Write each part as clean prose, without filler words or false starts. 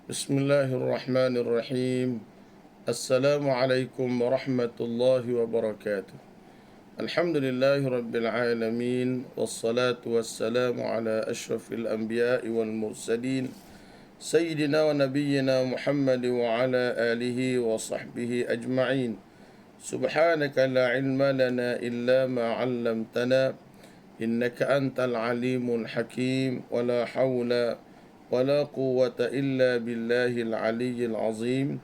Bismillahirrahmanirrahim. Assalamualaikum warahmatullahi wabarakatuh. Alhamdulillahi rabbil alamin. Wassalatu wassalamu ala ashrafil anbiya'i wal mursalin. Sayyidina wa nabiyyina Muhammad wa ala alihi wa sahbihi ajma'in. Subhanaka la ilma lana illa ma 'allamtana. Innaka antal alimul hakim. Wa la hawla ولا قوة إلا بالله العلي العظيم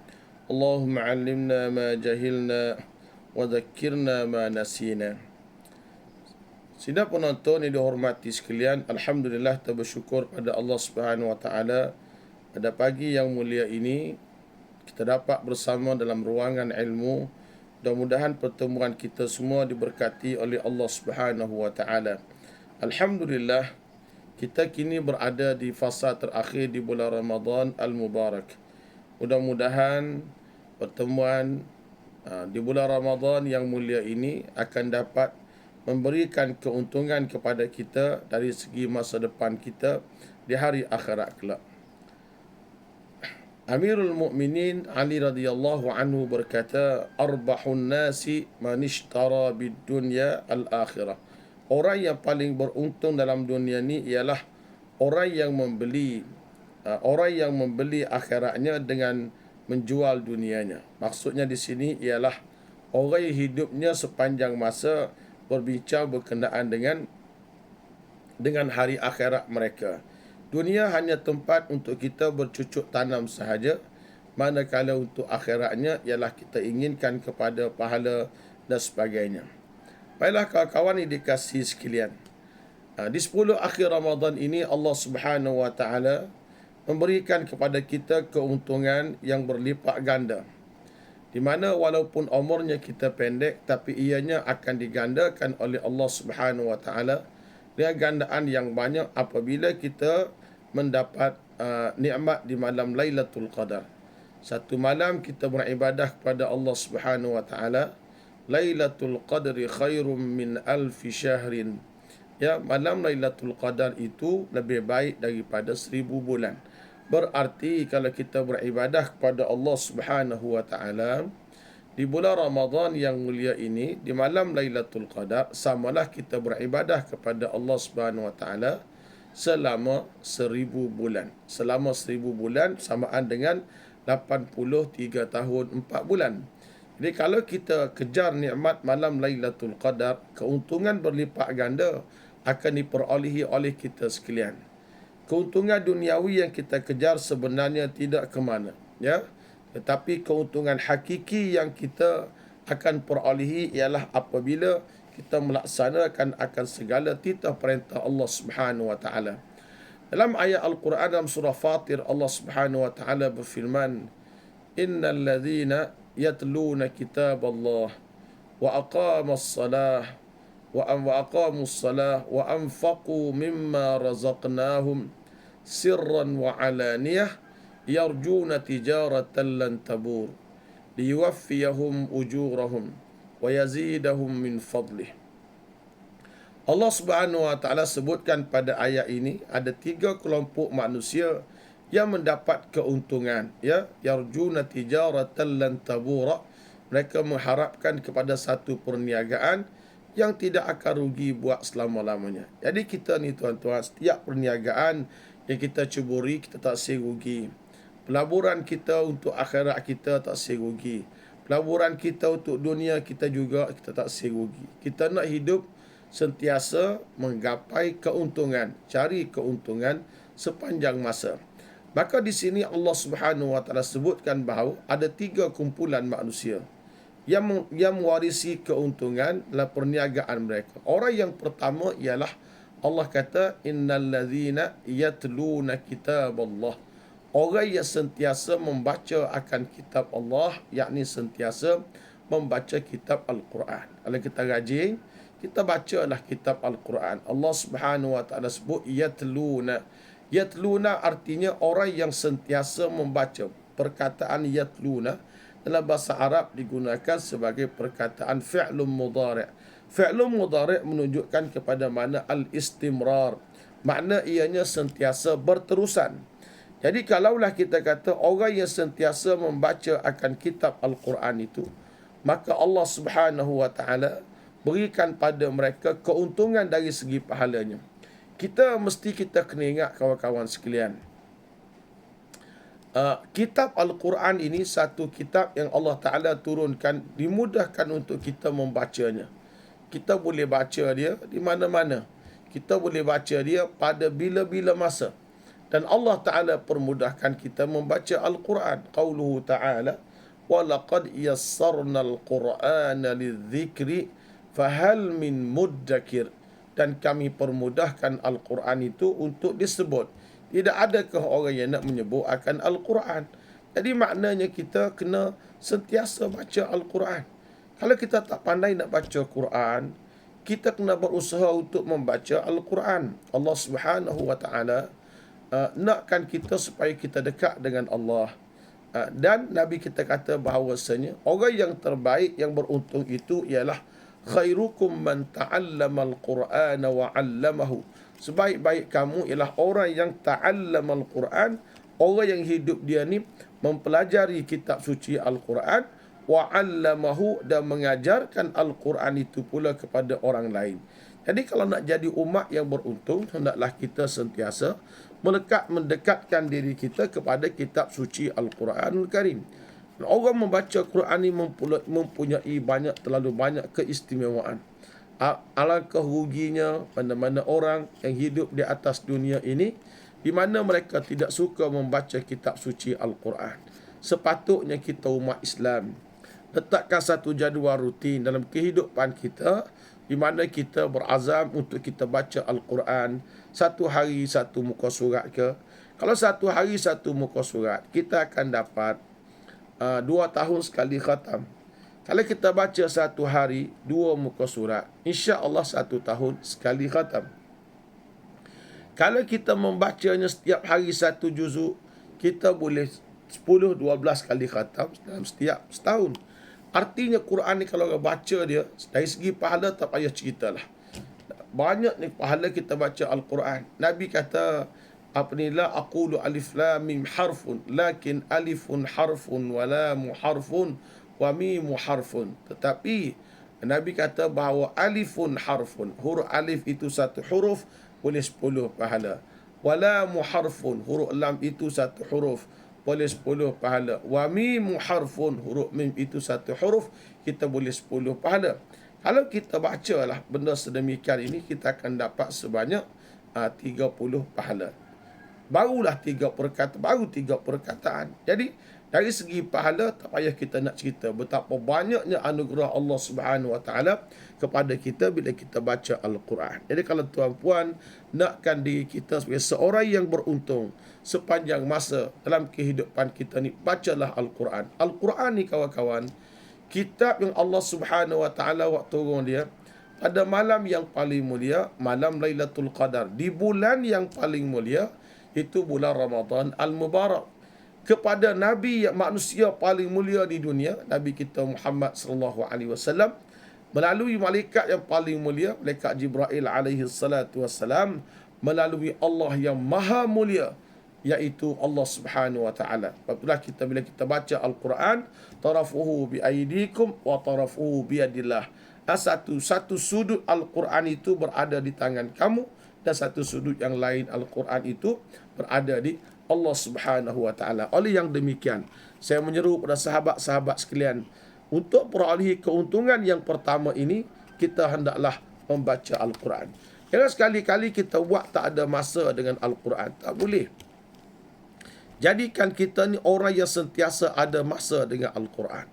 اللهم علمنا ما جهلنا وذكرنا ما نسينا. Sidang penonton yang dihormati sekalian, alhamdulillah kita bersyukur pada Allah Subhanahu wa taala pada pagi yang mulia ini kita dapat bersama dalam ruangan ilmu. Mudah-mudahan pertemuan kita semua diberkati oleh Allah Subhanahu wa taala. Alhamdulillah, kita kini berada di fasa terakhir di bulan Ramadan Al-Mubarak. Mudah-mudahan pertemuan di bulan Ramadan yang mulia ini akan dapat memberikan keuntungan kepada kita dari segi masa depan kita di hari akhirat kelak. Amirul Mukminin Ali radhiyallahu anhu berkata, "Arbahun nasi man ishtara bid-dunya al-akhirah." Orang yang paling beruntung dalam dunia ni ialah orang yang membeli akhiratnya dengan menjual dunianya. Maksudnya di sini ialah orang yang hidupnya sepanjang masa berbincang berkenaan dengan hari akhirat mereka. Dunia hanya tempat untuk kita bercucuk tanam sahaja, manakala untuk akhiratnya ialah kita inginkan kepada pahala dan sebagainya. Baiklah kawan-kawan yang dikasihi sekalian, di 10 akhir Ramadan ini Allah Subhanahu wa taala memberikan kepada kita keuntungan yang berlipat ganda, di mana walaupun umurnya kita pendek tapi ianya akan digandakan oleh Allah Subhanahu wa taala dengan gandaan yang banyak apabila kita mendapat nikmat di malam Lailatul Qadar. Satu malam kita beribadah kepada Allah Subhanahu wa taala, Lailatul Qadri khairum min alfi syahrin. Ya, malam Lailatul Qadar itu lebih baik daripada 1000 bulan. Berarti kalau kita beribadah kepada Allah Subhanahu wa taala di bulan Ramadan yang mulia ini, di malam Lailatul Qadar, samalah kita beribadah kepada Allah Subhanahu wa taala selama 1000 bulan. Selama 1000 bulan samaan dengan 83 tahun 4 bulan. Jadi kalau kita kejar nikmat malam Lailatul Qadar, keuntungan berlipat ganda akan diperolehi oleh kita sekalian. Keuntungan duniawi yang kita kejar sebenarnya tidak ke mana, ya. Tetapi keuntungan hakiki yang kita akan perolehi ialah apabila kita melaksanakan akan segala titah perintah Allah Subhanahu wa taala. Dalam ayat Al-Quran dalam surah Fatir, Allah Subhanahu wa taala berfirman, "Innal ladzina yatluna kitab Allah wa aqamus salah wa aqamus salah wa anfaqu mimma razaqnahum sirran wa alaniyah yarjuna tijaratan lan tabur liyuwaffiyahum ujurahum wa yazidahum min fadlih." Allah Subhanahu wa taala sebutkan pada ayat ini ada 3 kelompok manusia yang mendapat keuntungan, ya, yarjuna tijaratan lan tabura. Mereka mengharapkan kepada satu perniagaan yang tidak akan rugi buat selama-lamanya. Jadi kita ni tuan-tuan, setiap perniagaan yang kita ceburi kita tak rugi. Pelaburan kita untuk akhirat kita tak rugi. Pelaburan kita untuk dunia kita juga kita tak rugi. Kita nak hidup sentiasa menggapai keuntungan, cari keuntungan sepanjang masa. Maka di sini Allah Subhanahu wa taala sebutkan bahawa ada 3 kumpulan manusia yang mewarisi keuntungan dalam perniagaan mereka. Orang yang pertama ialah Allah kata, "Innal ladzina yatluna kitaballah." Orang yang sentiasa membaca akan kitab Allah, yakni sentiasa membaca kitab Al-Quran. Kalau kita rajin, kita bacalah kitab Al-Quran. Allah Subhanahu wa taala sebut yatluna. Yatluna artinya orang yang sentiasa membaca. Perkataan yatluna dalam bahasa Arab digunakan sebagai perkataan fi'lun mudhari'. Fi'lun mudhari' menunjukkan kepada makna al-istimrar. Makna ianya sentiasa berterusan. Jadi kalaulah kita kata orang yang sentiasa membaca akan kitab Al-Quran itu, maka Allah Subhanahu wa taala berikan pada mereka keuntungan dari segi pahalanya. Kita kena ingat kawan-kawan sekalian. Kitab Al-Quran ini satu kitab yang Allah Ta'ala turunkan, dimudahkan untuk kita membacanya. Kita boleh baca dia di mana-mana. Kita boleh baca dia pada bila-bila masa. Dan Allah Ta'ala permudahkan kita membaca Al-Quran. Qauluhu Ta'ala, وَلَقَدْ يَسَّرْنَا الْقُرْآنَ لِلذِّكْرِ فَهَلْ مِنْ مُدَّكِرٍ. Dan kami permudahkan Al-Quran itu untuk disebut. Tidak adakah orang yang nak menyebut akan Al-Quran? Jadi maknanya kita kena sentiasa baca Al-Quran. Kalau kita tak pandai nak baca Quran, kita kena berusaha untuk membaca Al-Quran. Allah Subhanahu wa taala nakkan kita supaya kita dekat dengan Allah. Dan Nabi kita kata bahawasanya orang yang terbaik, yang beruntung itu ialah khairukum man ta'allama al-Qur'ana wa 'allamahu. Sebaik-baik kamu ialah orang yang ta'allama al-Quran, orang yang hidup dia ni mempelajari kitab suci Al-Quran, wa 'allamahu, dan mengajarkan Al-Quran itu pula kepada orang lain. Jadi kalau nak jadi umat yang beruntung, hendaklah kita sentiasa mendekatkan diri kita kepada kitab suci Al-Quranul Karim. Orang membaca Quran ini mempunyai terlalu banyak keistimewaan. Alangkah ruginya mana-mana orang yang hidup di atas dunia ini di mana mereka tidak suka membaca kitab suci Al-Quran. Sepatutnya kita umat Islam letakkan satu jadual rutin dalam kehidupan kita di mana kita berazam untuk kita baca Al-Quran satu hari satu muka surat ke. Kalau satu hari satu muka surat, kita akan dapat 2 tahun sekali khatam. Kalau kita baca satu hari 2 muka surat, insya-Allah 1 tahun sekali khatam. Kalau kita membacanya setiap hari 1 juzuk, kita boleh 10-12 kali khatam dalam setiap setahun. Artinya Quran ni kalau orang baca dia, dari segi pahala tak payah ceritalah. Banyak ni pahala kita baca Al-Quran. Nabi kata, la aqulu alif lam mim harfun, lakin alifun harfun wa lam harfun wa mim harfun. Tetapi Nabi kata bahawa alifun harfun, huruf alif itu satu huruf, boleh 10 pahala. Wa lam harfun, huruf lam itu satu huruf, boleh 10 pahala. Wa mim harfun, huruf mim itu satu huruf, kita boleh 10 pahala. Kalau kita bacalah benda sedemikian ini, kita akan dapat sebanyak 30 pahala. Barulah 3 perkataan. Jadi dari segi pahala tak payah kita nak cerita betapa banyaknya anugerah Allah Subhanahu wa taala kepada kita bila kita baca Al-Quran. Jadi kalau tuan-puan nakkan diri kita sebagai seorang yang beruntung sepanjang masa dalam kehidupan kita ni, bacalah Al-Quran. Al-Quran ni kawan-kawan, kitab yang Allah Subhanahu wa taala waktu turun dia pada malam yang paling mulia, malam Lailatul Qadar, di bulan yang paling mulia, itu bulan Ramadan Al-Mubarak. Kepada Nabi yang manusia paling mulia di dunia, Nabi kita Muhammad sallallahu alaihi wasallam, melalui malaikat yang paling mulia, malaikat Jibril alaihi salatu wassalam, melalui Allah yang maha mulia, iaitu Allah Subhanahu wa taala. Itulah kita bila kita baca Al-Quran, tarafuhu bi aidikum wa tarafuhu bi yadillah. Satu sudut Al-Quran itu berada di tangan kamu, dan satu sudut yang lain Al-Quran itu berada di Allah Subhanahu wa taala. Oleh yang demikian, saya menyeru pada sahabat-sahabat sekalian untuk perolehi keuntungan yang pertama ini, kita hendaklah membaca Al-Quran. Jangan sekali-kali kita buat tak ada masa dengan Al-Quran. Tak boleh. Jadikan kita ni orang yang sentiasa ada masa dengan Al-Quran.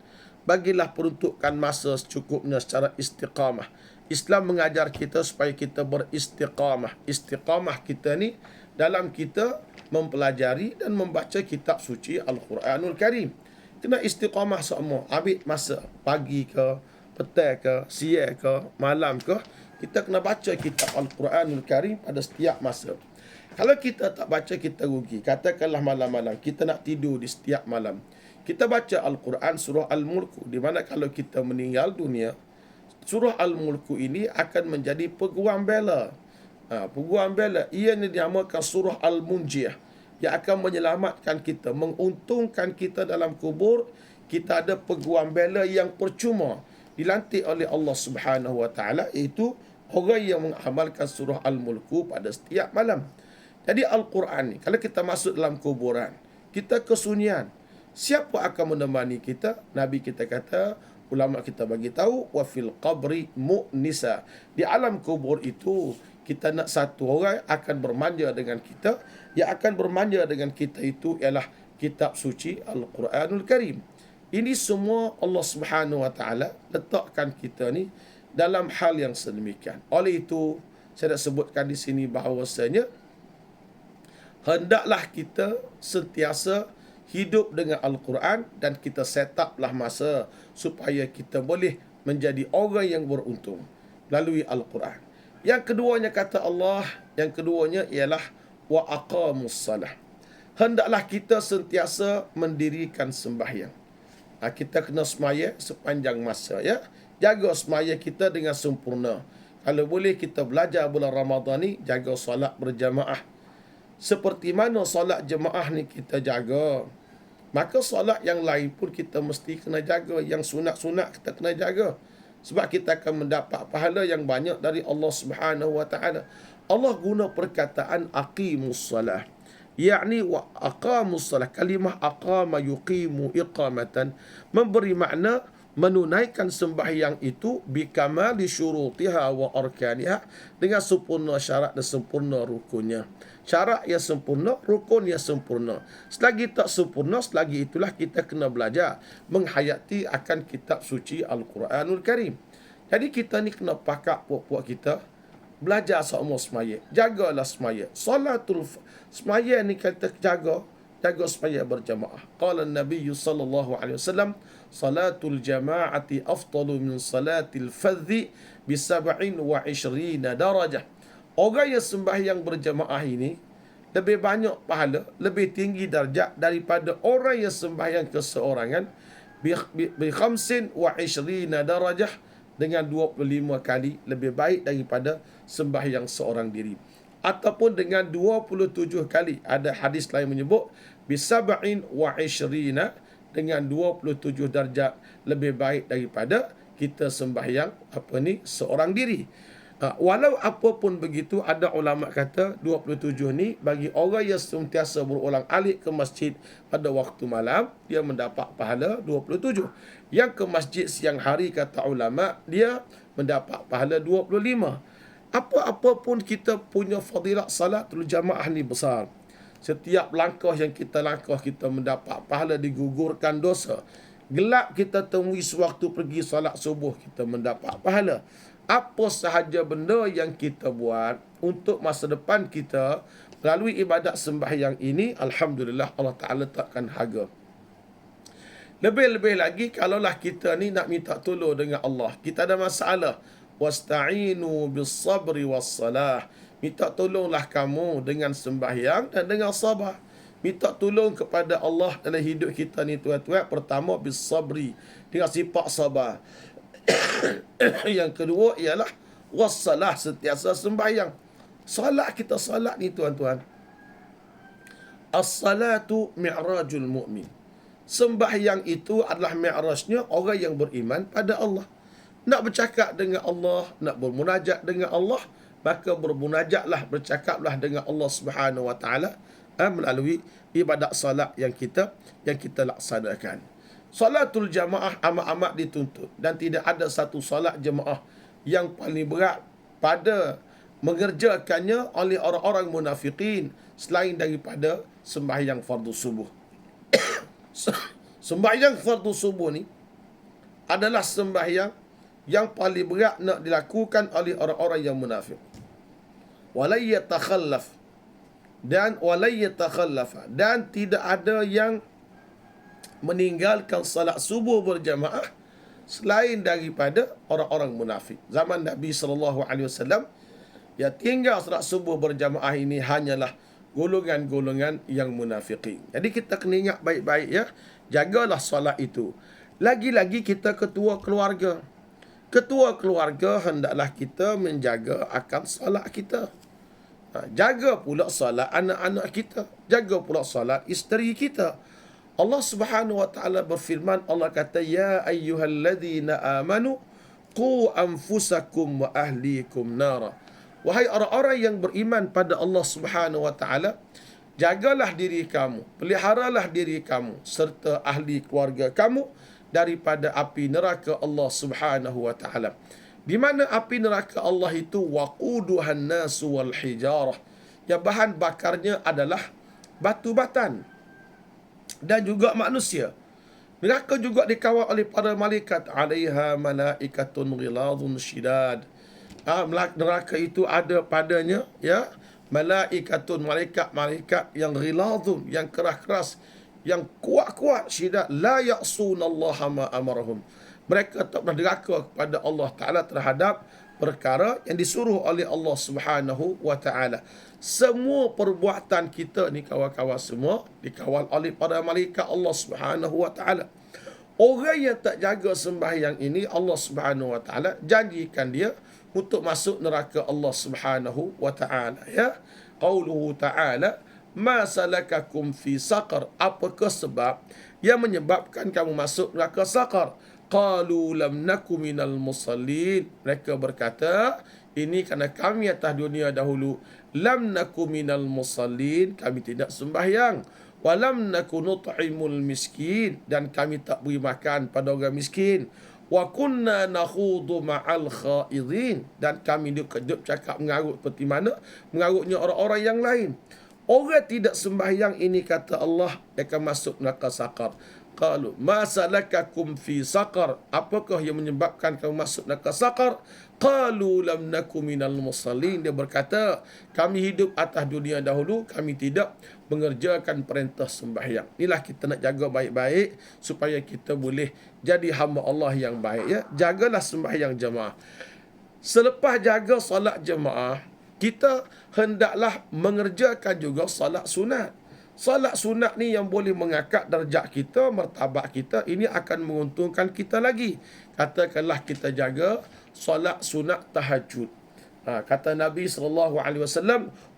Bagilah peruntukan masa secukupnya secara istiqamah. Islam mengajar kita supaya kita beristiqamah. Istiqamah kita ni dalam kita mempelajari dan membaca kitab suci Al-Quranul Karim. Kena istiqamah semua. Ambil masa pagi ke, petang ke, siang ke, malam ke, kita kena baca kitab Al-Quranul Karim pada setiap masa. Kalau kita tak baca, kita rugi. Katakanlah malam-malam kita nak tidur di setiap malam, kita baca Al-Quran surah Al-Mulku, di mana kalau kita meninggal dunia, surah Al-Mulku ini akan menjadi peguam bela. Peguam bela, ia dinamakan surah Al-Munjiyah. yang akan menyelamatkan kita, menguntungkan kita dalam kubur. Kita ada peguam bela yang percuma dilantik oleh Allah Subhanahu Wa Taala, iaitu orang yang mengamalkan surah Al-Mulku pada setiap malam. Jadi Al-Quran ni, kalau kita masuk dalam kuburan, kita kesunyian, siapa akan menemani kita? Nabi kita kata, ulama kita bagi tahu, wa fil qabri mu'nisa. Di alam kubur itu kita nak satu orang akan bermanja dengan kita. Yang akan bermanja dengan kita itu ialah kitab suci Al-Quranul Karim. Ini semua Allah Subhanahu Wa Taala letakkan kita ni dalam hal yang sedemikian. Oleh itu, saya nak sebutkan di sini bahawasanya hendaklah kita sentiasa hidup dengan Al-Quran dan kita set uplah masa supaya kita boleh menjadi orang yang beruntung melalui Al-Quran. Yang keduanya kata Allah, yang keduanya ialah wa aqamus salah. Hendaklah kita sentiasa mendirikan sembahyang. Kita kena semaya sepanjang masa, ya. Jaga semaya kita dengan sempurna. Kalau boleh kita belajar bulan Ramadan ni, jaga solat berjamaah. Seperti mana solat jemaah ni kita jaga, maka solat yang lain pun kita mesti kena jaga. Yang sunat-sunat kita kena jaga. Sebab kita akan mendapat pahala yang banyak dari Allah Subhanahu Wa Taala. Allah guna perkataan aqimus salah. Yakni wa aqamus salah. Kalimah aqama yuqimu iqamatan memberi makna menunaikan sembahyang itu bikamali syurutiha wa arkaniha, dengan sempurna syarat dan sempurna rukunnya. Syarat yang sempurna, rukun yang sempurna. Selagi tak sempurna, selagi itulah kita kena belajar menghayati akan kitab suci Al-Quranul Karim. Jadi kita ni kena pakak puak-puak kita belajar semua semaya. Jagalah semaya. Semaya ni kita jaga semaya berjamaah. Qala Nabi sallallahu alaihi wasallam, salatul jama'ati afdalu min salatil fadhi bi 27 darajah. Orang yang sembahyang berjamaah ini lebih banyak pahala, lebih tinggi darjat daripada orang yang sembahyang keseorangan bi 25 darajah, dengan 25 kali lebih baik daripada sembahyang seorang diri. Ataupun dengan 27 kali. Ada hadis lain menyebut bi 27, dengan 27 darjat lebih baik daripada kita sembahyang seorang diri. Walau apapun begitu, ada ulama kata 27 ni bagi orang yang sentiasa berulang alik ke masjid pada waktu malam, dia mendapat pahala 27. Yang ke masjid siang hari, kata ulama, dia mendapat pahala 25. Apa-apa pun kita punya fadilat salatul jamaah ni besar. Setiap langkah yang kita langkah, kita mendapat pahala, digugurkan dosa. Gelap kita temui sewaktu pergi salat subuh, kita mendapat pahala. Apa sahaja benda yang kita buat untuk masa depan kita melalui ibadat sembahyang ini, alhamdulillah Allah Ta'ala letakkan harga. Lebih-lebih lagi kalaulah kita ni nak minta tolong dengan Allah, kita ada masalah, wasta'inu bis sabri was salah. Minta tolonglah kamu dengan sembahyang dan dengan sabar. Minta tolong kepada Allah dalam hidup kita ni tuan-tuan. Pertama bis sabri, dengan sifat sabar. Yang kedua ialah wassalah, sentiasa sembahyang. Salat kita, salat ni tuan-tuan, as-salatu mi'rajul mu'min. Sembahyang itu adalah mi'rajnya orang yang beriman pada Allah. Nak bercakap dengan Allah, nak bermunajat dengan Allah, maka bermunajatlah, bercakaplah dengan Allah Subhanahu Wa Taala melalui ibadat salat yang kita laksanakan. Salatul jamaah amat-amat dituntut, dan tidak ada satu salat jemaah yang paling berat pada mengerjakannya oleh orang-orang munafikin selain daripada sembahyang fardu subuh. Sembahyang fardu subuh ni adalah sembahyang yang paling berat nak dilakukan oleh orang-orang yang munafik. Walay yatakhallaf, dan tidak ada yang meninggalkan salat subuh berjamaah selain daripada orang-orang munafik. Zaman Nabi SAW, yang tinggal salat subuh berjamaah ini hanyalah golongan-golongan yang munafikin. Jadi kita kena ingat baik-baik, ya. Jagalah salat itu. Lagi-lagi kita ketua keluarga. Ketua keluarga hendaklah kita menjaga akan salat kita. Jaga pula salat anak-anak kita. Jaga pula salat isteri kita. Allah Subhanahu wa taala berfirman, Allah kata, ya ayyuhalladzina amanu qu anfusakum wa ahlikum nara. Wahai orang-orang yang beriman pada Allah Subhanahu wa taala, jagalah diri kamu, peliharalah diri kamu serta ahli keluarga kamu daripada api neraka Allah Subhanahu wa taala. Di mana api neraka Allah itu waquduhan nasu wal hijarah. Yang bahan bakarnya adalah batu batan dan juga manusia. Neraka juga dikawal oleh para malaikat. Alaiha malaikatun ghiladun syidad. Neraka itu ada padanya malaikatun, malaikat-malaikat yang ghiladun, yang keras-keras, yang kuat-kuat, syidad, la ya'sunallaha ma amarahum. Mereka tak pernah deraka kepada Allah Ta'ala terhadap perkara yang disuruh oleh Allah Subhanahu wa Ta'ala. Semua perbuatan kita ni kawan-kawan semua dikawal oleh para malaikat Allah Subhanahu wa Ta'ala. Orang yang tak jaga sembahyang ini, Allah Subhanahu wa Ta'ala janjikan dia untuk masuk neraka Allah Subhanahu wa Ta'ala. Ya, qauluhu ta'ala, ma salakakum fi saqar. Apakah sebab yang menyebabkan kamu masuk neraka saqar? Qalu lam naku minal musallin. Mereka berkata, ini kerana kami atas dunia dahulu lam naku minal musallin, kami tidak sembahyang. Walam naku nut'imul miskin, dan kami tak beri makan pada orang miskin. Wa kunna nakhudu ma'al khaidin, dan kami duduk cakap mengarut seperti mana mengarutnya orang-orang yang lain. Orang tidak sembahyang ini, kata Allah, akan masuk neraka saqar. Qalu ma salakakum fi saqar. Apakah yang menyebabkan kamu masuk neraka saqar? Qalu lam naku minal musallin. Dia berkata, kami hidup atas dunia dahulu, kami tidak mengerjakan perintah sembahyang. Inilah kita nak jaga baik-baik supaya kita boleh jadi hamba Allah yang baik. Ya, jagalah sembahyang jemaah. Selepas jaga solat jemaah, kita hendaklah mengerjakan juga solat sunat. Salat sunat ni yang boleh mengangkat darjat kita, martabat kita. Ini akan menguntungkan kita lagi. Katakanlah kita jaga salat sunat tahajud. Kata Nabi SAW,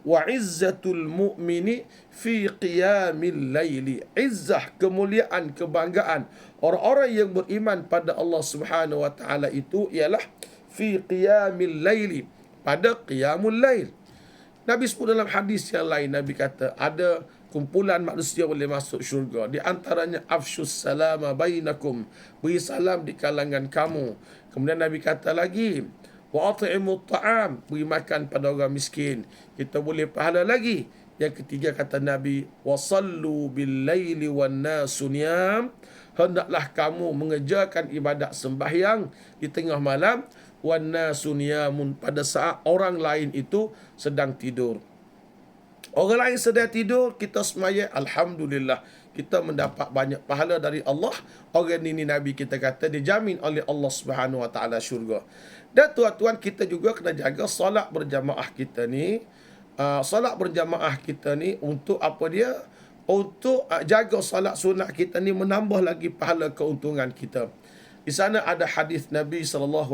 wa izzatul mu'mini fi qiyamil layli. Izzah, kemuliaan, kebanggaan orang-orang yang beriman pada Allah Subhanahu wa taala itu ialah fi qiyamil layli, pada qiyamul layl. Nabi sebut dalam hadis yang lain, Nabi kata ada kumpulan manusia boleh masuk syurga. Di antaranya afsyus salama bainakum, beri salam di kalangan kamu. Kemudian Nabi kata lagi, wa at'imut ta'am, beri makan pada orang miskin. Kita boleh pahala lagi. Yang ketiga kata Nabi, wa sallu bil laili wan nasu niyam, hendaklah kamu mengerjakan ibadat sembahyang di tengah malam, wan nasu niyamun, pada saat orang lain itu sedang tidur. Orang lain sedang tidur, kita semaya, alhamdulillah, kita mendapat banyak pahala dari Allah. Orang ini Nabi kita kata dijamin oleh Allah Subhanahu wa taala syurga. Dan tuan-tuan, kita juga kena jaga solat berjamaah kita ni. Solat berjamaah kita ni untuk apa dia? Untuk jaga solat sunat kita ni, menambah lagi pahala keuntungan kita. Di sana ada hadis Nabi SAW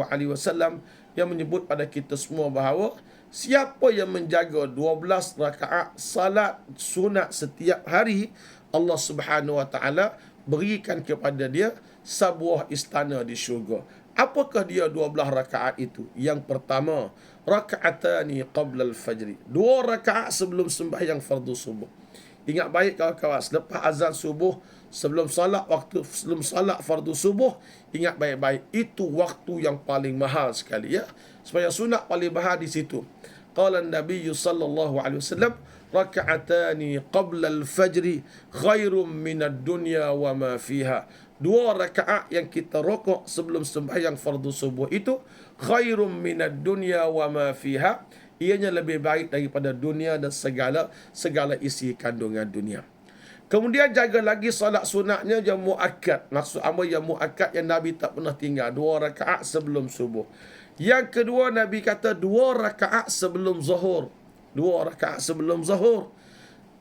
yang menyebut pada kita semua bahawa siapa yang menjaga 12 rakaat salat sunat setiap hari, Allah Subhanahu wa taala berikan kepada dia sebuah istana di syurga. Apakah dia 12 rakaat itu? Yang pertama, rakaatani qabla al-fajr. 2 rakaat sebelum sembahyang fardu subuh. Ingat baik kawan-kawan, selepas azan subuh, sebelum salat fardu subuh, ingat baik-baik, itu waktu yang paling mahal sekali, ya. Supaya sunat paling mahal di situ. Qala Nabi sallallahu alaihi wasallam, raka'atani qabla al-fajr khairum min ad-dunya wa ma fiha. 2 rakaat yang kita rokok sebelum sembahyang fardu subuh itu khairum min ad-dunya wa ma fiha. Ianya lebih baik daripada dunia dan segala isi kandungan dunia. Kemudian jaga lagi solat sunatnya yang muakkad. Maksud apa yang muakkad? Yang Nabi tak pernah tinggal 2 rakaat sebelum subuh. Yang kedua, Nabi kata 2 rakaat sebelum zuhur. 2 rakaat sebelum zuhur.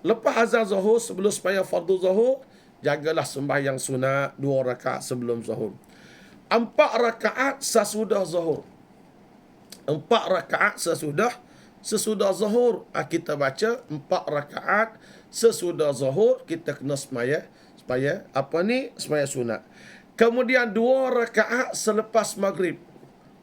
Lepas azan zuhur, sebelum sembahyang fardu zuhur, jagalah sembahyang sunat 2 rakaat sebelum zuhur. 4 rakaat sesudah zuhur. 4 rakaat sesudah sesudah zuhur kita baca 4 rakaat. Sesudah zuhur kita kena semaya semaya sunat. Kemudian 2 rakaat selepas maghrib.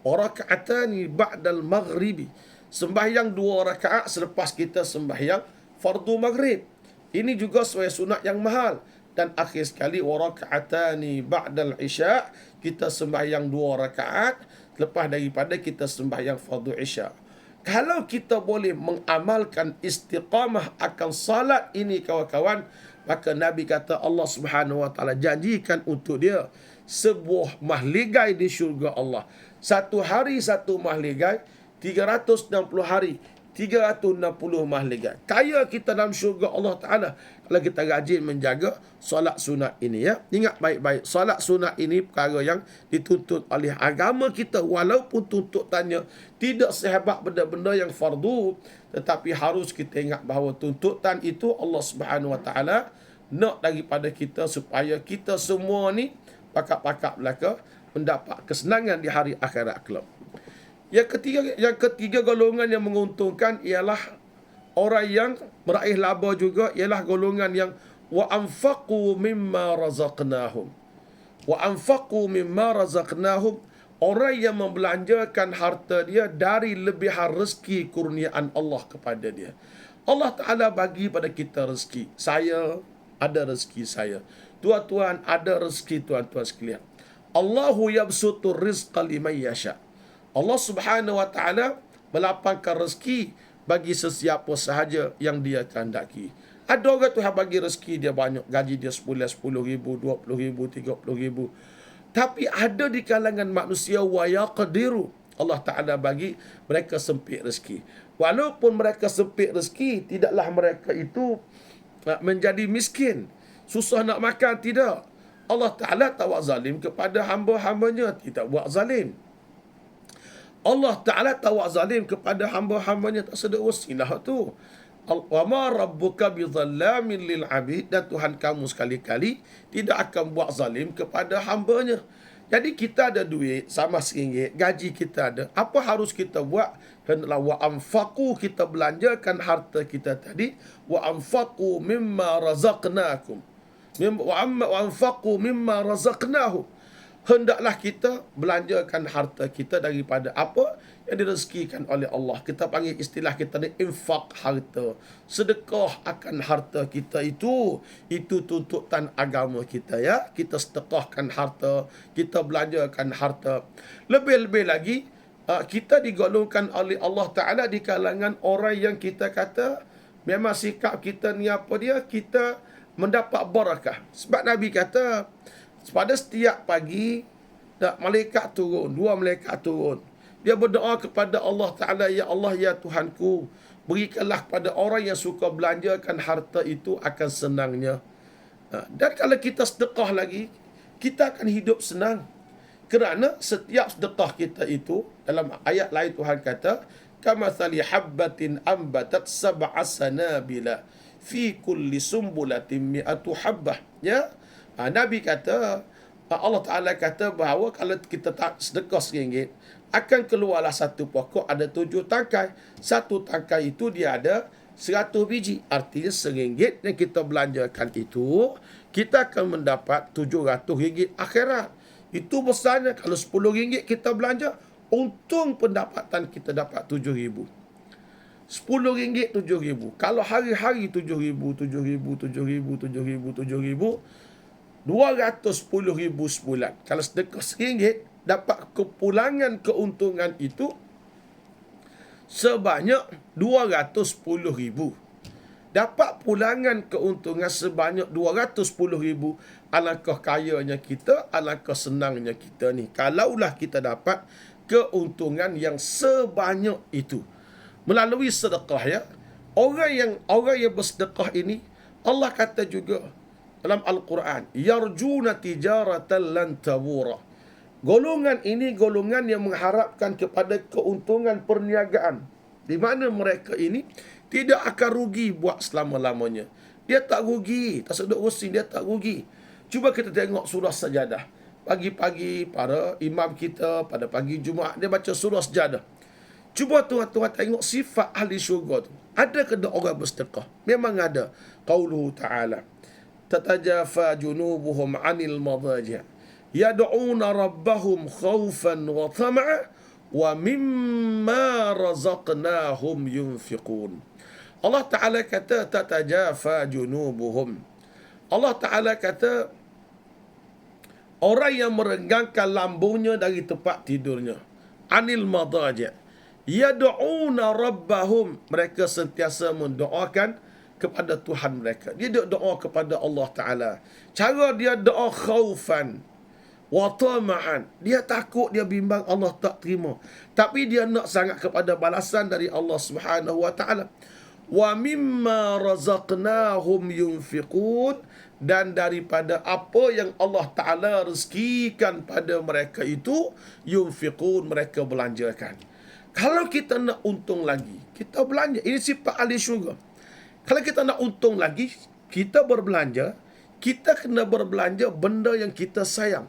Raka'atani ba'dal maghribi. Sembahyang 2 rakaat selepas kita sembahyang fardu maghrib. Ini juga semaya sunat yang mahal. Dan akhir sekali raka'atani ba'dal isya', kita sembahyang 2 rakaat lepas daripada kita sembahyang fardu isya'. Kalau kita boleh mengamalkan istiqamah akan salat ini kawan-kawan, maka Nabi kata Allah Subhanahu Wa Taala janjikan untuk dia sebuah mahligai di syurga Allah. Satu hari satu mahligai, 360 hari 360 mahligai. Kaya kita dalam syurga Allah Ta'ala kalau kita rajin menjaga solat sunat ini, ya. Ingat baik-baik, solat sunat ini perkara yang dituntut oleh agama kita, walaupun tuntutannya tidak sehebat benda-benda yang fardu, tetapi harus kita ingat bahawa tuntutan itu Allah Subhanahu Wa Ta'ala nak daripada kita supaya kita semua ni pakak-pakak belaka mendapat kesenangan di hari akhirat kelak. Yang ketiga golongan yang menguntungkan ialah orang yang meraih laba juga, ialah golongan yang wa anfaqu mimma razaqnahum. Wa anfaqu mimma razaqnahum, orang yang membelanjakan harta dia dari lebihan rezeki kurniaan Allah kepada dia. Allah Ta'ala bagi pada kita rezeki. Saya ada rezeki saya. Tuan-tuan ada rezeki tuan-tuan sekalian. Allahu yabsutur rizqa liman yasha'. Allah Subhanahu Wa Ta'ala melapangkan rezeki bagi sesiapa sahaja yang dia kehendaki. Ada orang Tuhan bagi rezeki dia banyak, gaji dia sebulan 10,000, 20,000, 30,000. Tapi ada di kalangan manusia wa yaqdiru, Allah Ta'ala bagi mereka sempit rezeki. Walaupun mereka sempit rezeki, tidaklah mereka itu menjadi miskin, susah nak makan, tidak. Allah Ta'ala tak buat zalim kepada hamba-hambanya, tidak buat zalim. Allah Ta'ala tak buat zalim kepada hamba-hambanya, tak sedar wasilah tu. Wa ma rabbuka bizallamin lil abid, dan Tuhan kamu sekali-kali tidak akan buat zalim kepada hambanya. Jadi kita ada duit sama RM1, gaji kita ada, apa harus kita buat? Hendaklah wa anfaqu, kita belanjakan harta kita tadi, wa anfaqu mimma razaqnakum, wa anfaqu mimma razaqnahum. Hendaklah kita belanjakan harta kita daripada apa yang direzekikan oleh Allah. Kita panggil istilah kita ni infak harta. Sedekah akan harta kita itu tuntutan agama kita, ya. Kita sedekahkan harta, kita belanjakan harta. Lebih-lebih lagi, kita digolongkan oleh Allah Ta'ala di kalangan orang yang kita kata memang sikap kita ni apa dia, kita mendapat barakah. Sebab Nabi kata pada setiap pagi malaikat turun, 2 malaikat turun. Dia berdoa kepada Allah Ta'ala, ya Allah, ya Tuhanku, berikanlah kepada orang yang suka belanjakan harta itu akan senangnya. Dan kalau kita sedekah lagi, kita akan hidup senang. Kerana setiap sedekah kita itu, dalam ayat lain Tuhan kata, kamathali habbatin ambatat sab'a sanabila fi kulli sumbulatin mi'atu habbah. Ya, Nabi kata, Allah Ta'ala kata bahawa kalau kita tak sedekah RM1, akan keluarlah satu pokok ada 7 tangkai. Satu tangkai itu dia ada 100 biji. Artinya RM1 yang kita belanjakan itu, kita akan mendapat RM700 akhirat. Itu besarnya. Kalau RM10 kita belanja, untung pendapatan kita dapat RM7,000. RM10 RM7,000. Kalau hari-hari RM7,000, RM7,000, RM210,000 sebulan. Kalau sedekah RM1, dapat kepulangan keuntungan itu sebanyak RM210,000. Dapat pulangan keuntungan sebanyak RM210,000. Alangkah kayanya kita, alangkah senangnya kita ni, kalaulah kita dapat keuntungan yang sebanyak itu melalui sedekah, ya. Orang yang bersedekah ini, Allah kata juga dalam Al-Quran, yarjuna tijaratan lan tabura. Golongan ini golongan yang mengharapkan kepada keuntungan perniagaan, di mana mereka ini tidak akan rugi buat selama-lamanya. Dia tak rugi, tak sedut usin, dia tak rugi. Cuba kita tengok surah Sajadah. Pagi-pagi para imam kita pada pagi Jumaat dia baca surah Sajadah. Cuba tuan-tuan tengok sifat ahli syurga tu. Ada ke orang bersedekah? Memang ada. Qauluhu ta'ala. Tatajafa junubuhum 'anil madaji' yad'una rabbahum khawfan wa tama'a wa mimma razaqnahum yunfiqun. Allah Ta'ala kata tatajafa junubuhum. Allah Ta'ala kata orang yang merenggangkan lambungnya dari tempat tidurnya. Anil madaji'. Yad'una rabbahum. Mereka sentiasa mendoakan kepada Tuhan mereka. Dia doa kepada Allah Ta'ala. Cara dia doa khaufan wa tama'an. Dia takut, dia bimbang Allah tak terima. Tapi dia nak sangat kepada balasan dari Allah Subhanahu wa Ta'ala. Wa mimma razaqnahum yunfiqun. Dan daripada apa yang Allah Ta'ala rezekikan pada mereka itu, yunfiqun, mereka belanjakan. Kalau kita nak untung lagi, kita belanja. Ini sifat ahli syurga. Kalau kita nak untung lagi, kita berbelanja, kita kena berbelanja benda yang kita sayang.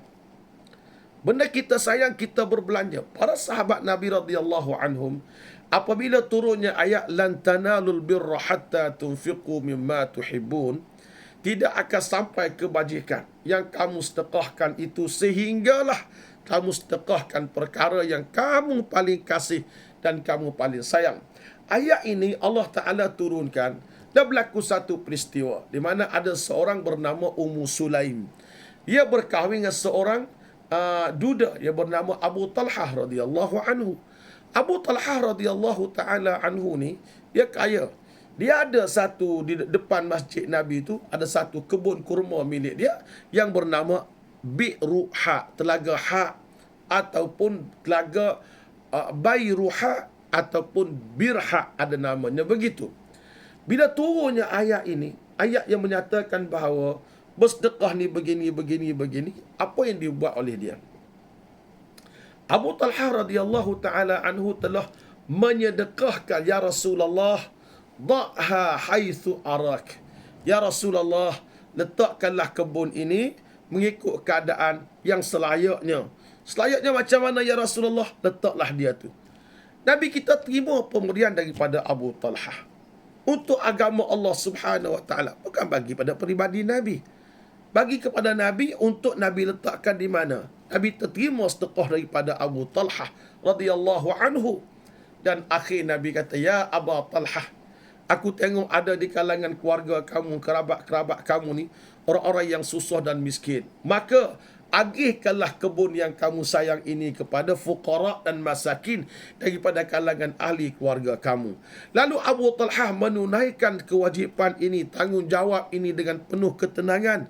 Benda kita sayang, kita berbelanja. Para sahabat Nabi radhiyallahu anhum, apabila turunnya ayat lan tanalul birra hatta tunfiqu mimma tuhibbun, tidak akan sampai kebajikan yang kamu sedekahkan itu sehinggalah kamu sedekahkan perkara yang kamu paling kasih dan kamu paling sayang. Ayat ini Allah Ta'ala turunkan. Dan berlaku satu peristiwa di mana ada seorang bernama Ummu Sulaim. Dia berkahwin dengan seorang duda yang bernama Abu Talhah radhiyallahu anhu. Abu Talhah radhiyallahu ta'ala anhu ni, dia kaya. Dia ada satu, di depan masjid Nabi itu, ada satu kebun kurma milik dia yang bernama Bi'ruha, Telaga Ha, ataupun Telaga Bayruha, ataupun Birha, ada namanya begitu. Bila turunnya ayat ini, ayat yang menyatakan bahawa bersedekah ni begini, apa yang dibuat oleh dia? Abu Talhah radhiyallahu ta'ala anhu telah menyedekahkan, ya Rasulullah, da'ha haitsu arak. Ya Rasulullah, letakkanlah kebun ini mengikut keadaan yang selayaknya. Selayaknya macam mana ya Rasulullah? Letaklah dia tu. Nabi kita terima pemberian daripada Abu Talhah untuk agama Allah Subhanahu wa Ta'ala, bukan bagi pada peribadi Nabi. Bagi kepada Nabi untuk Nabi letakkan di mana. Nabi terima sedekah daripada Abu Talhah radhiyallahu anhu. Dan akhir Nabi kata, ya Abu Talhah, aku tengok ada di kalangan keluarga kamu, kerabat-kerabat kamu ni, orang-orang yang susah dan miskin. Maka agihkanlah kebun yang kamu sayang ini kepada fuqara dan masakin daripada kalangan ahli keluarga kamu. Lalu Abu Talhah menunaikan kewajipan ini, tanggungjawab ini dengan penuh ketenangan,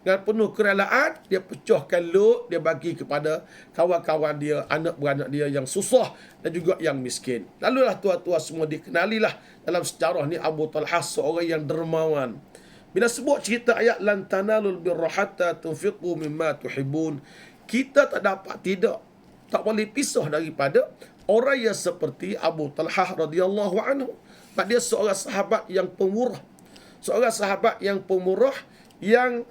dengan penuh kerelaan. Dia pecahkan lot, dia bagi kepada kawan-kawan dia, anak beranak dia yang susah dan juga yang miskin. Lalulah tuan-tuan semua dikenalilah dalam sejarah ni Abu Talhah seorang yang dermawan. Bila sebut cerita ayat lan tanalul birra hatta tunfiqu mimma tuhibbun, kita tak boleh pisah daripada orang yang seperti Abu Talhah radhiyallahu anhu. Sebab dia seorang sahabat yang pemurah. Seorang sahabat yang pemurah, yang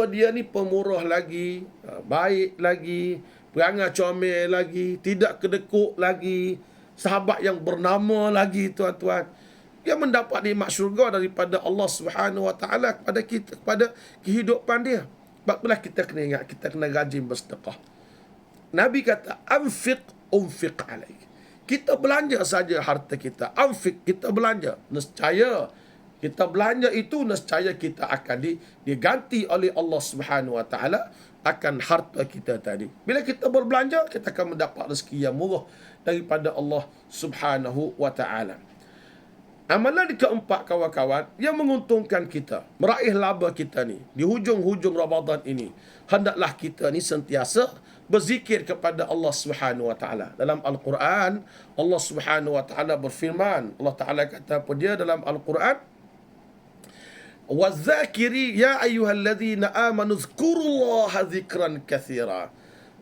dia ni pemurah lagi, baik lagi, perangai comel lagi, tidak kedekut lagi, sahabat yang bernama lagi tuan-tuan. Dia mendapat nikmat syurga daripada Allah Subhanahu wa Ta'ala kepada kita, kepada kehidupan dia. Sebab itulah kita kena ingat, kita kena rajin bersedekah. Nabi kata, anfiq unfiq alaik. Kita belanja saja harta kita. Anfiq, kita belanja. Nescaya kita belanja itu, nescaya kita akan diganti oleh Allah Subhanahu wa Ta'ala akan harta kita tadi. Bila kita berbelanja, kita akan mendapat rezeki yang murah daripada Allah Subhanahu wa Ta'ala. Amalan keempat kawan-kawan yang menguntungkan kita, meraih laba kita ni di hujung-hujung Ramadan ini, hendaklah kita ni sentiasa berzikir kepada Allah Subhanahu wa Ta'ala. Dalam Al-Quran, Allah Subhanahu wa Ta'ala berfirman, Allah Ta'ala kata apa dia dalam Al-Quran? وَالذَّاكِرِي يَا أَيُّهَا الَّذِينَ آمَنُوا اذْكُرُوا اللَّهَ ذِكْرًا كَثِيرًا.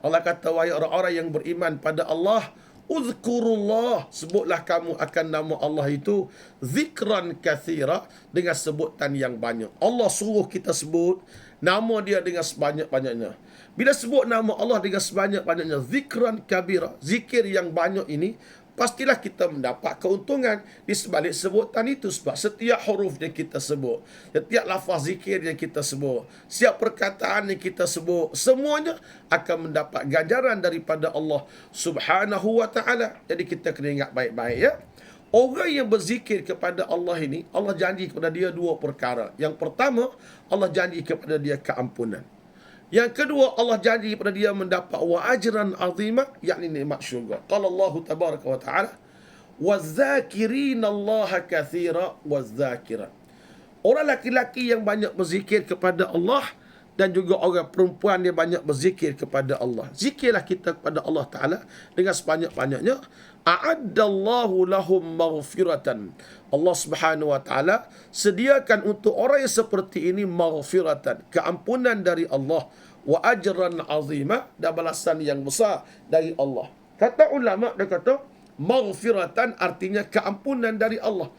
Allah kata, wahai orang-orang yang beriman pada Allah, uzkurullah, sebutlah kamu akan nama Allah itu zikran kathira, dengan sebutan yang banyak. Allah suruh kita sebut nama dia dengan sebanyak-banyaknya. Bila sebut nama Allah dengan sebanyak-banyaknya, zikran kabira, zikir yang banyak ini pastilah kita mendapat keuntungan di sebalik sebutan itu. Sebab setiap huruf yang kita sebut, setiap lafaz zikir yang kita sebut, setiap perkataan yang kita sebut, semuanya akan mendapat ganjaran daripada Allah Subhanahu wa ta'ala. Jadi kita kena ingat baik-baik ya. Orang yang berzikir kepada Allah ini, Allah janji kepada dia dua perkara. Yang pertama, Allah janji kepada dia keampunan. Yang kedua, Allah janji kepada dia mendapat wa ajran azimah, yakni nikmat syurga. Qala Allah tabaraka wa ta'ala, waz-zakirina Allah katsira waz-zakirat. Orang laki-laki yang banyak berzikir kepada Allah dan juga orang perempuan yang banyak berzikir kepada Allah. Zikirlah kita kepada Allah Ta'ala dengan sebanyak-banyaknya. A'addallahu lahum maghfiratan. Allah Subhanahu wa Ta'ala sediakan untuk orang yang seperti ini maghfiratan, keampunan dari Allah, wa ajran azimah, dan balasan yang besar dari Allah. Kata ulama, dia kata maghfiratan artinya keampunan dari Allah.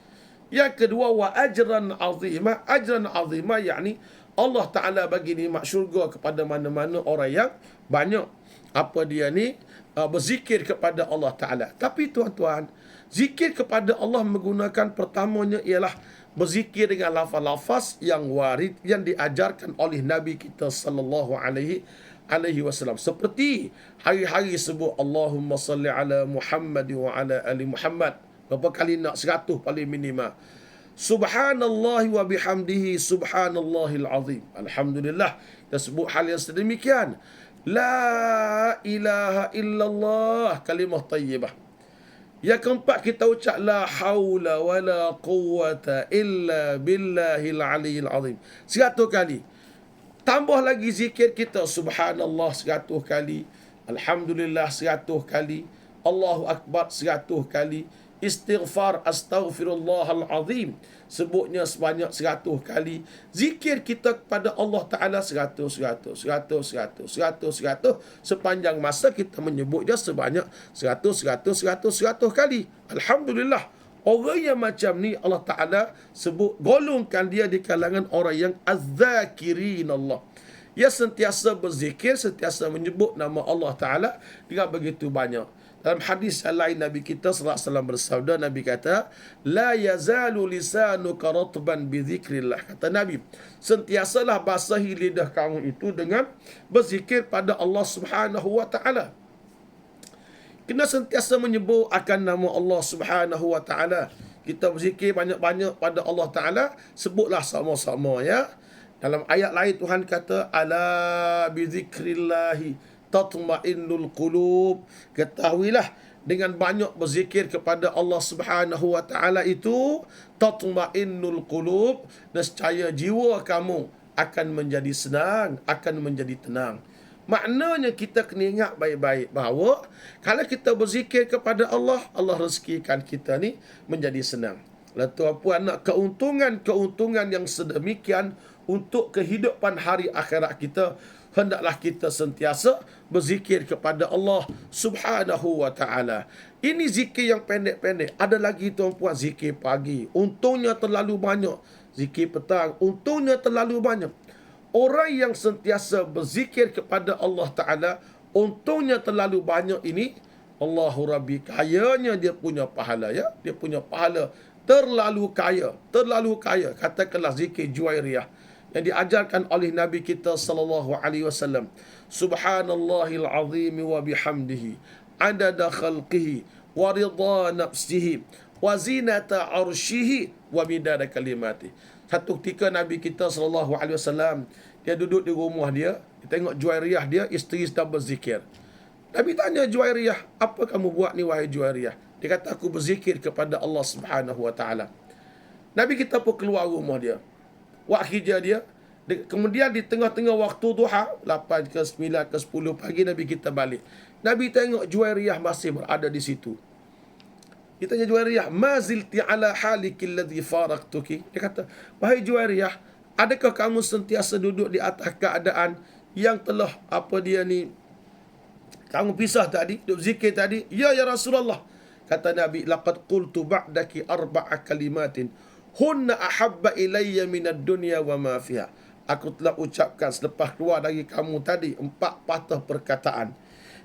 Yang kedua, wa ajran azimah. Ajran azimah yakni Allah Ta'ala bagi nikmat syurga kepada mana-mana orang yang banyak berzikir kepada Allah Ta'ala. Tapi tuan-tuan, zikir kepada Allah menggunakan pertamanya ialah berzikir dengan lafaz-lafaz yang warid, yang diajarkan oleh Nabi kita sallallahu alaihi wasallam. Seperti hari-hari sebut Allahumma salli ala Muhammad wa ala ali Muhammad. Berapa kali nak? 100 paling minimal. Subhanallah wa bihamdihi subhanallahil azim. Alhamdulillah. Kita sebut hal yang sedemikian. La ilaha illallah. Kalimah tayyibah. Yang keempat, kita ucap la hawla wa la quwwata illa billahil aliyil azim. 100 kali. Tambah lagi zikir kita. Subhanallah 100 kali. Alhamdulillah 100 kali. Allahu Akbar 100 kali. Istighfar astaghfirullahal azim, sebutnya sebanyak 100 kali. Zikir kita kepada Allah Ta'ala 100 sepanjang masa kita menyebutnya sebanyak 100 kali. Alhamdulillah. Orang yang macam ni Allah Ta'ala sebut, golongkan dia di kalangan orang yang az-zakirin Allah. Ia sentiasa berzikir, sentiasa menyebut nama Allah Ta'ala dengan begitu banyak. Dalam hadis lain Nabi kita sallallahu alaihi wasallam bersabda, Nabi kata, la yazalu lisanuka ratban bi dzikrillah. Kata Nabi, sentiasalah basahi lidah kamu itu dengan berzikir pada Allah Subhanahu wa taala. Kena sentiasa menyebut akan nama Allah Subhanahu wa taala. Kita berzikir banyak-banyak pada Allah Taala, sebutlah sama-sama ya. Dalam ayat lain Tuhan kata, ala bi dzikrillahi tatma'innul qulub. Ketahuilah, dengan banyak berzikir kepada Allah Subhanahu wa taala itu tatma'innul qulub, nescaya jiwa kamu akan menjadi senang, akan menjadi tenang. Maknanya kita kena ingat baik-baik bahawa kalau kita berzikir kepada Allah, Allah rezekikan kita ni menjadi senang. Lalu tuan-puan, nak keuntungan yang sedemikian untuk kehidupan hari akhirat kita, hendaklah kita sentiasa berzikir kepada Allah Subhanahu wa ta'ala. Ini zikir yang pendek-pendek. Ada lagi tuan-puan, zikir pagi, untungnya terlalu banyak. Zikir petang, untungnya terlalu banyak. Orang yang sentiasa berzikir kepada Allah Ta'ala, untungnya terlalu banyak ini. Allahu Rabbi, kayanya dia punya pahala ya. Dia punya pahala terlalu kaya. Katakanlah zikir Juwairiyah yang diajarkan oleh Nabi kita sallallahu alaihi wasallam. Subhanallahil azim wa bihamdihi adada khalqihi wa ridha nafsihi wa zinata arsyihi wa midada kalimati. Satu ketika Nabi kita sallallahu alaihi wasallam, dia duduk di rumah dia tengok Juwairiyah dia, isteri sedang berzikir. Nabi tanya Juwairiyah, apa kamu buat ni wahai Juwairiyah? Dia kata, aku berzikir kepada Allah Subhanahu wa taala. Nabi kita pun keluar rumah dia, buat hijrah dia. Kemudian di tengah-tengah waktu duha, 8 ke 9 ke 10 pagi, Nabi kita balik. Nabi tengok Juwairiyah masih berada di situ. Dia tanya Juwairiyah, ma zilti ala haliki alladhi faraqtuki. Dia kata, wahai Juwairiyah, adakah kamu sentiasa duduk di atas keadaan yang telah kamu pisah tadi, duduk zikir tadi? Ya Rasulullah. Kata Nabi, laqad qultu ba'daki arba'a kalimatin hunna ahabba ilayya minad dunya wa ma fiha. Aku telah ucapkan selepas keluar dari kamu tadi 4 patah perkataan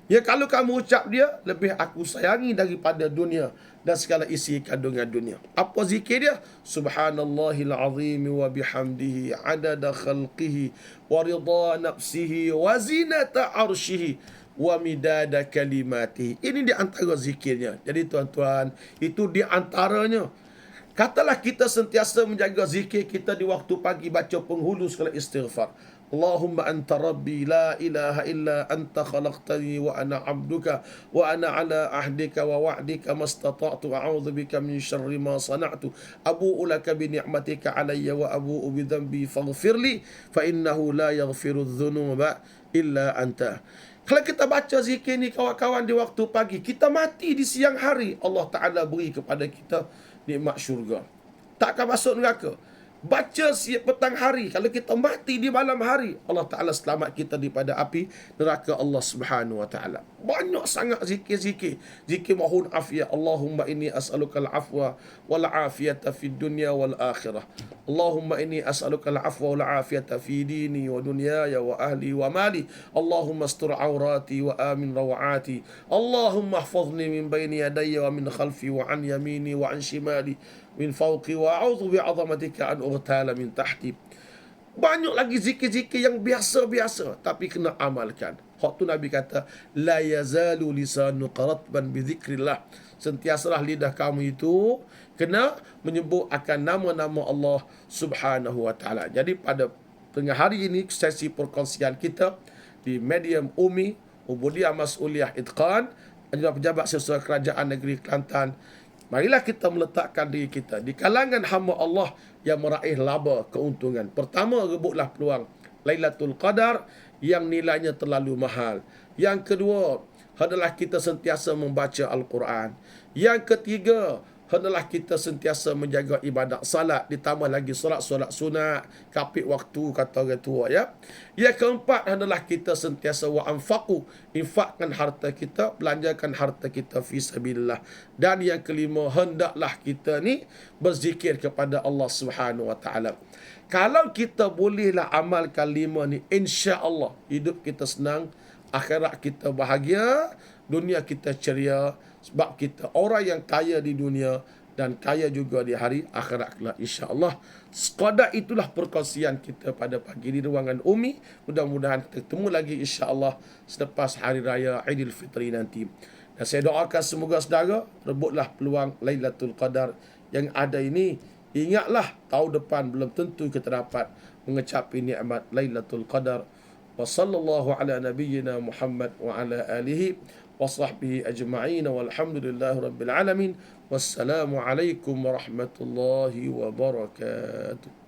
Ya, kalau kamu ucap dia, lebih aku sayangi daripada dunia dan segala isi kandungan dunia. Apa zikir dia? Subhanallahil azim wa bihamdihi adada khalqihi wa ridha nafsihi wa zinata arshihi wa midada kalimatihi. Ini di antara zikirnya. Jadi tuan-tuan, itu di antaranya. Katalah kita sentiasa menjaga zikir kita di waktu pagi, baca penghulu segala istighfar. Allahumma anta rabbi la ilaha illa anta khalaqtani wa ana abduka wa ana ala ahdika wa wa'dika mastata'tu a'udzu bika min syarri ma sana'tu abu'u laka bi ni'matika alayya wa abu'u bi dhanbi faghfirli fa innahu la yaghfiru dzunuba illa anta. Kalau kita baca zikir ni kawan-kawan di waktu pagi, kita mati di siang hari, Allah Ta'ala beri kepada kita nikmat syurga. Takkan masuk neraka. Baca siap petang hari, kalau kita mati di malam hari, Allah Ta'ala selamat kita daripada api neraka Allah Subhanahu Wa Ta'ala. Banyak sangat zikir-zikir. Zikir mohon afiat. Allahumma inni as'aluka al-afwa wal afiyata fid dunya wal akhirah. Allahumma inni as'aluka al-afwa wal afiyata fi dini wa dunyaya wa ahli wa mali. Allahumma astur awrati wa amin rawati. Allahumma ihfazni min bayni yadayya wa min khalfi wa an yamini wa an shimali min fawqi wa a'udzu bi'azamatika an urtala min tahti. Banyak lagi zikir-zikir yang biasa-biasa, tapi kena amalkan. Hak tu Nabi kata, la yazalu lisanu qaratban bi dzikrillah. Sentiasalah lidah kamu itu kena menyebut akan nama-nama Allah Subhanahu wa taala. Jadi pada tengah hari ini, sesi perkongsian kita di medium Umi Ubudiyah Mas'uliyah Itqan, pejabat sesuai kerajaan negeri Kelantan. Marilah kita meletakkan diri kita di kalangan hamba Allah yang meraih laba keuntungan. Pertama, rebutlah peluang Lailatul Qadar yang nilainya terlalu mahal. Yang kedua, hendaklah kita sentiasa membaca Al-Quran. Yang ketiga, hendaklah kita sentiasa menjaga ibadat salat, ditambah lagi solat-solat sunat, kapit waktu, kata orang tua, ya. Yang keempat, hendaklah kita sentiasa wa anfaqu, infakkan harta kita, belanjakan harta kita fi sabilillah. Dan yang kelima, hendaklah kita ni berzikir kepada Allah Subhanahu wa taala. Kalau kita bolehlah amalkan lima ni, insya-Allah hidup kita senang, akhirat kita bahagia, dunia kita ceria. Sebab kita orang yang kaya di dunia dan kaya juga di hari akhirat kelak, insya-Allah. Sekadar itulah perkongsian kita pada pagi di ruangan Umi. Mudah-mudahan kita ketemu lagi insya-Allah selepas hari raya Aidilfitri nanti. Dan saya doakan semoga saudara rebutlah peluang Lailatul Qadar yang ada ini. Ingatlah tahun depan belum tentu kita dapat mengecapi nikmat Lailatul Qadar. Wa sallallahu ala nabiyyina Muhammad wa ala alihi wa sahbihi ajma'in walhamdulillahi rabbil alamin. Wassalamu alaikum warahmatullahi wabarakatuh.